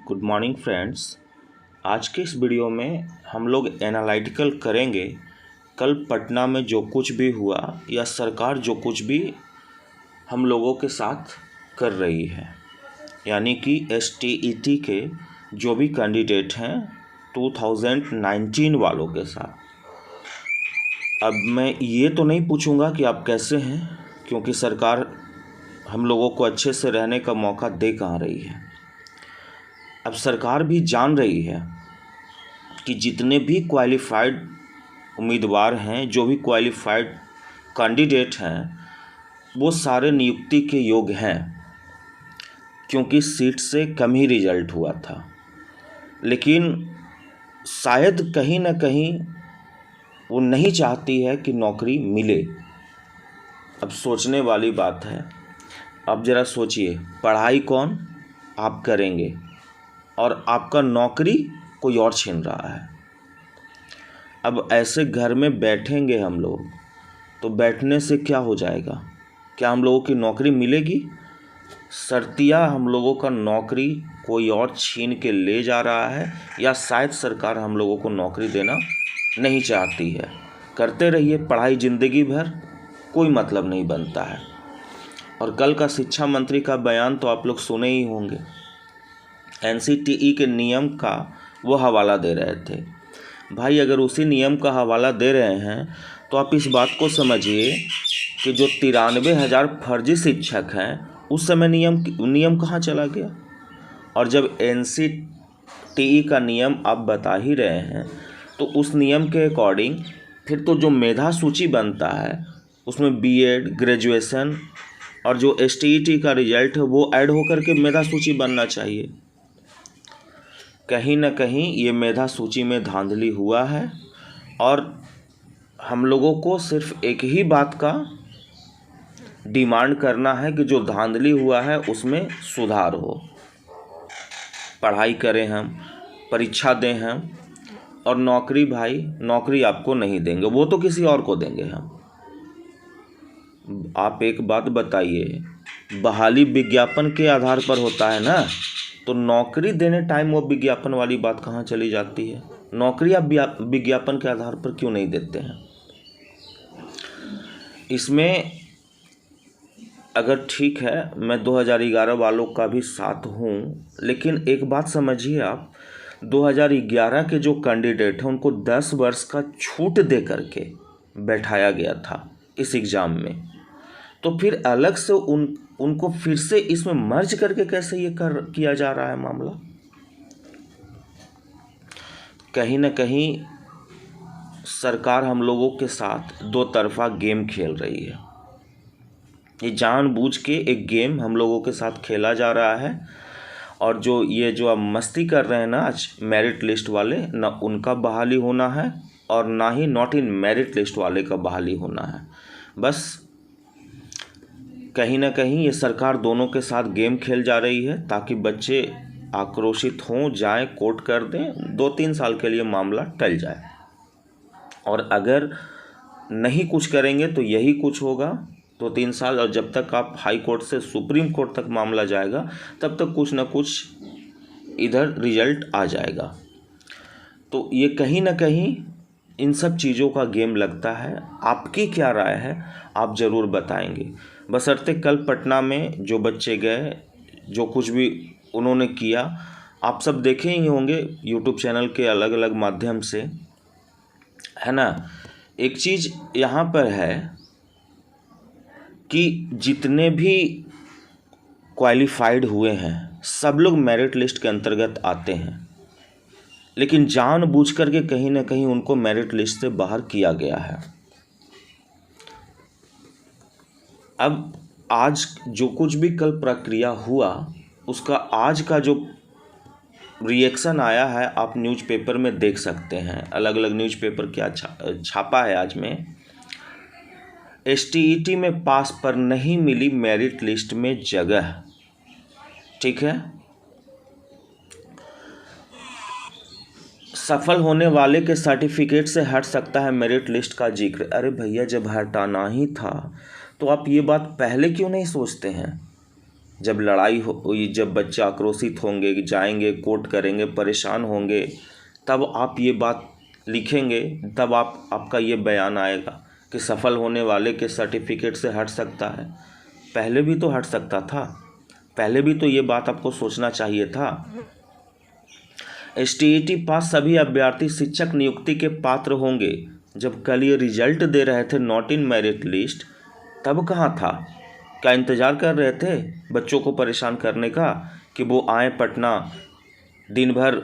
Good morning friends. आज के इस वीडियो में हम लोग एनालिटिकल करेंगे कल पटना में जो कुछ भी हुआ या सरकार जो कुछ भी हम लोगों के साथ कर रही है, यानी कि STET के जो भी कैंडिडेट हैं 2019 वालों के साथ। अब मैं ये तो नहीं पूछूंगा कि आप कैसे हैं, क्योंकि सरकार हम लोगों को अच्छे से रहने का मौका दे कहाँ रही है। अब सरकार भी जान रही है कि जितने भी क्वालिफाइड उम्मीदवार हैं, जो भी क्वालिफाइड कैंडिडेट हैं, वो सारे नियुक्ति के योग्य हैं, क्योंकि सीट से कम ही रिजल्ट हुआ था। लेकिन शायद कहीं ना कहीं वो नहीं चाहती है कि नौकरी मिले। अब सोचने वाली बात है। अब ज़रा सोचिए, पढ़ाई कौन आप करेंगे और आपका नौकरी कोई और छीन रहा है। अब ऐसे घर में बैठेंगे हम लोग, तो बैठने से क्या हो जाएगा? क्या हम लोगों की नौकरी मिलेगी? शर्तिया हम लोगों का नौकरी कोई और छीन के ले जा रहा है, या शायद सरकार हम लोगों को नौकरी देना नहीं चाहती है। करते रहिए पढ़ाई ज़िंदगी भर, कोई मतलब नहीं बनता है। और कल का शिक्षा मंत्री का बयान तो आप लोग सुने ही होंगे। NCTE के नियम का वो हवाला दे रहे थे। भाई, अगर उसी नियम का हवाला दे रहे हैं तो आप इस बात को समझिए कि जो 93,000 फर्जी शिक्षक हैं, उस समय नियम कहाँ चला गया? और जब NCTE का नियम आप बता ही रहे हैं, तो उस नियम के अकॉर्डिंग फिर तो जो मेधा सूची बनता है उसमें B.Ed, ग्रेजुएशन और जो STET का रिजल्ट है वो ऐड होकर के मेधा सूची बनना चाहिए। कहीं ना कहीं ये मेधा सूची में धांधली हुआ है, और हम लोगों को सिर्फ एक ही बात का डिमांड करना है कि जो धांधली हुआ है उसमें सुधार हो। पढ़ाई करें हम, परीक्षा दें हम, और नौकरी, भाई नौकरी आपको नहीं देंगे, वो तो किसी और को देंगे हम। आप एक बात बताइए, बहाली विज्ञापन के आधार पर होता है ना, तो नौकरी देने टाइम वो विज्ञापन वाली बात कहाँ चली जाती है? नौकरी आप विज्ञापन के आधार पर क्यों नहीं देते हैं? इसमें अगर ठीक है, मैं 2011 वालों का भी साथ हूँ, लेकिन एक बात समझिए आप, 2011 के जो कैंडिडेट हैं उनको 10 वर्ष का छूट दे करके बैठाया गया था इस एग्ज़ाम में। तो फिर अलग से उनको फिर से इसमें मर्ज करके कैसे ये किया जा रहा है मामला? कहीं ना कहीं सरकार हम लोगों के साथ दो तरफा गेम खेल रही है। ये जानबूझ के एक गेम हम लोगों के साथ खेला जा रहा है। और जो अब मस्ती कर रहे हैं ना आज मेरिट लिस्ट वाले, ना उनका बहाली होना है और ना ही नॉट इन मेरिट लिस्ट वाले का बहाली होना है। बस कहीं ना कहीं ये सरकार दोनों के साथ गेम खेल जा रही है, ताकि बच्चे आक्रोशित हों, जाएं, कोर्ट कर दें, 2-3 साल के लिए मामला टल जाए। और अगर नहीं कुछ करेंगे तो यही कुछ होगा 2-3 साल, और जब तक आप हाई कोर्ट से सुप्रीम कोर्ट तक मामला जाएगा, तब तक कुछ ना कुछ इधर रिजल्ट आ जाएगा। तो ये कहीं ना कहीं इन सब चीज़ों का गेम लगता है। आपकी क्या राय है, आप ज़रूर बताएंगे। बशर्ते कल पटना में जो बच्चे गए, जो कुछ भी उन्होंने किया, आप सब देखे ही होंगे यूट्यूब चैनल के अलग अलग माध्यम से, है ना। एक चीज़ यहाँ पर है कि जितने भी क्वालिफाइड हुए हैं सब लोग मेरिट लिस्ट के अंतर्गत आते हैं, लेकिन जानबूझ करके कहीं ना कहीं उनको मेरिट लिस्ट से बाहर किया गया है। अब आज जो कुछ भी कल प्रक्रिया हुआ, उसका आज का जो रिएक्शन आया है आप न्यूज़पेपर में देख सकते हैं। अलग अलग न्यूज़पेपर क्या छापा है आज में। STET में पास पर नहीं मिली मेरिट लिस्ट में जगह, ठीक है। सफल होने वाले के सर्टिफिकेट से हट सकता है मेरिट लिस्ट का जिक्र। अरे भैया, जब हटाना ही था तो आप ये बात पहले क्यों नहीं सोचते हैं? जब लड़ाई हो, जब बच्चे आक्रोशित होंगे, जाएंगे कोर्ट करेंगे, परेशान होंगे, तब आप ये बात लिखेंगे, तब आपका ये बयान आएगा कि सफल होने वाले के सर्टिफिकेट से हट सकता है। पहले भी तो हट सकता था, पहले भी तो ये बात आपको सोचना चाहिए था। STET पास सभी अभ्यर्थी शिक्षक नियुक्ति के पात्र होंगे। जब कल ये रिजल्ट दे रहे थे नॉट इन मेरिट लिस्ट, तब कहाँ था? क्या इंतज़ार कर रहे थे बच्चों को परेशान करने का कि वो आए पटना, दिन भर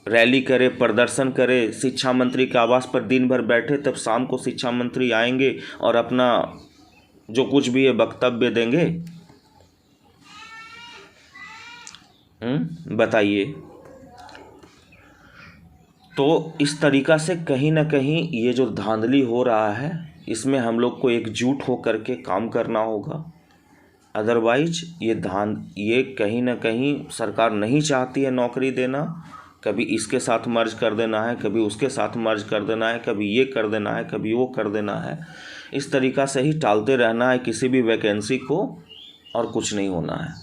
रैली करे, प्रदर्शन करे, शिक्षा मंत्री के आवास पर दिन भर बैठे, तब शाम को शिक्षा मंत्री आएंगे और अपना जो कुछ भी है वक्तव्य देंगे? बताइए। तो इस तरीक़ा से कहीं ना कहीं ये जो धांधली हो रहा है, इसमें हम लोग को एकजुट हो करके काम करना होगा। अदरवाइज ये कहीं ना कहीं सरकार नहीं चाहती है नौकरी देना। कभी इसके साथ मर्ज कर देना है, कभी उसके साथ मर्ज कर देना है, कभी ये कर देना है, कभी वो कर देना है। इस तरीक़ा से ही टालते रहना है किसी भी वैकेंसी को, और कुछ नहीं होना है।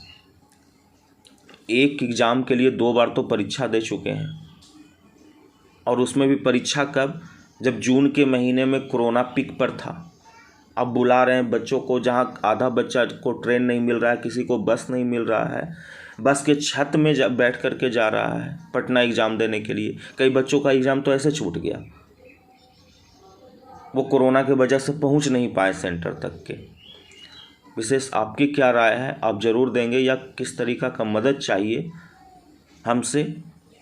एक एग्ज़ाम के लिए 2 बार तो परीक्षा दे चुके हैं, और उसमें भी परीक्षा कब? जब जून के महीने में कोरोना पीक पर था। अब बुला रहे हैं बच्चों को, जहाँ आधा बच्चा को ट्रेन नहीं मिल रहा है, किसी को बस नहीं मिल रहा है, बस के छत में बैठ करके जा रहा है पटना एग्ज़ाम देने के लिए। कई बच्चों का एग्ज़ाम तो ऐसे छूट गया, वो कोरोना की वजह से पहुंच नहीं पाए सेंटर तक के। विशेष आपकी क्या राय है? आप ज़रूर देंगे, या किस तरीक़ा का मदद चाहिए हमसे?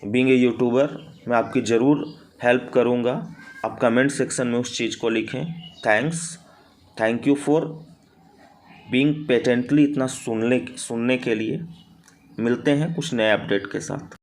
बीइंग ए यूट्यूबर मैं आपकी ज़रूर हेल्प करूँगा। आप कमेंट सेक्शन में उस चीज़ को लिखें। Thank you for being patently इतना सुनने के लिए। मिलते हैं कुछ नए अपडेट के साथ।